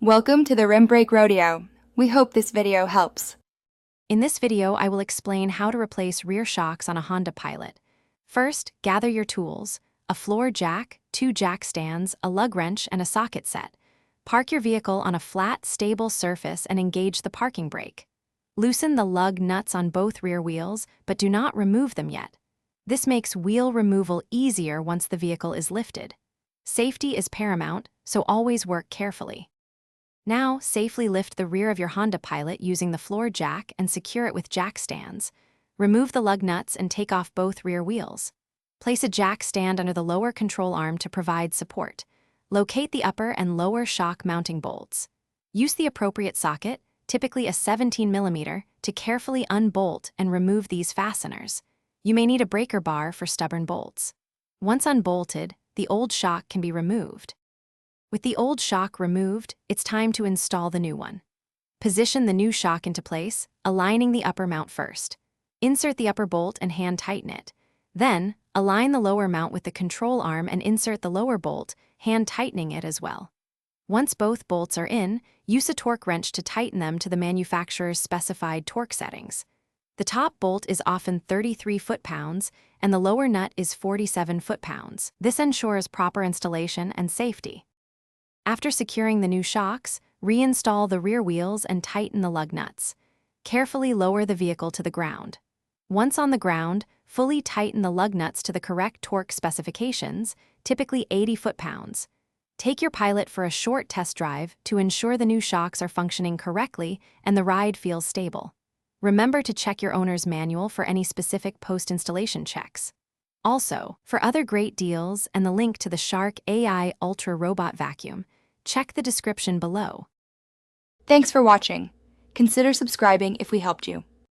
Welcome to the Rim Break Rodeo. We hope this video helps. In this video, I will explain how to replace rear shocks on a Honda Pilot. First, gather your tools: a floor jack, 2 jack stands, a lug wrench, and a socket set. Park your vehicle on a flat, stable surface and engage the parking brake. Loosen the lug nuts on both rear wheels, but do not remove them yet. This makes wheel removal easier once the vehicle is lifted. Safety is paramount, so always work carefully. Now, safely lift the rear of your Honda Pilot using the floor jack and secure it with jack stands. Remove the lug nuts and take off both rear wheels. Place a jack stand under the lower control arm to provide support. Locate the upper and lower shock mounting bolts. Use the appropriate socket, typically a 17mm, to carefully unbolt and remove these fasteners. You may need a breaker bar for stubborn bolts. Once unbolted, the old shock can be removed. With the old shock removed, it's time to install the new one. Position the new shock into place, aligning the upper mount first. Insert the upper bolt and hand tighten it. Then, align the lower mount with the control arm and insert the lower bolt, hand tightening it as well. Once both bolts are in, use a torque wrench to tighten them to the manufacturer's specified torque settings. The top bolt is often 33 foot-pounds, and the lower nut is 47 foot-pounds. This ensures proper installation and safety. After securing the new shocks, reinstall the rear wheels and tighten the lug nuts. Carefully lower the vehicle to the ground. Once on the ground, fully tighten the lug nuts to the correct torque specifications, typically 80 foot-pounds. Take your Pilot for a short test drive to ensure the new shocks are functioning correctly and the ride feels stable. Remember to check your owner's manual for any specific post-installation checks. Also, for other great deals and the link to the Shark AI Ultra Robot Vacuum, check the description below. Thanks for watching. Consider subscribing if we helped you.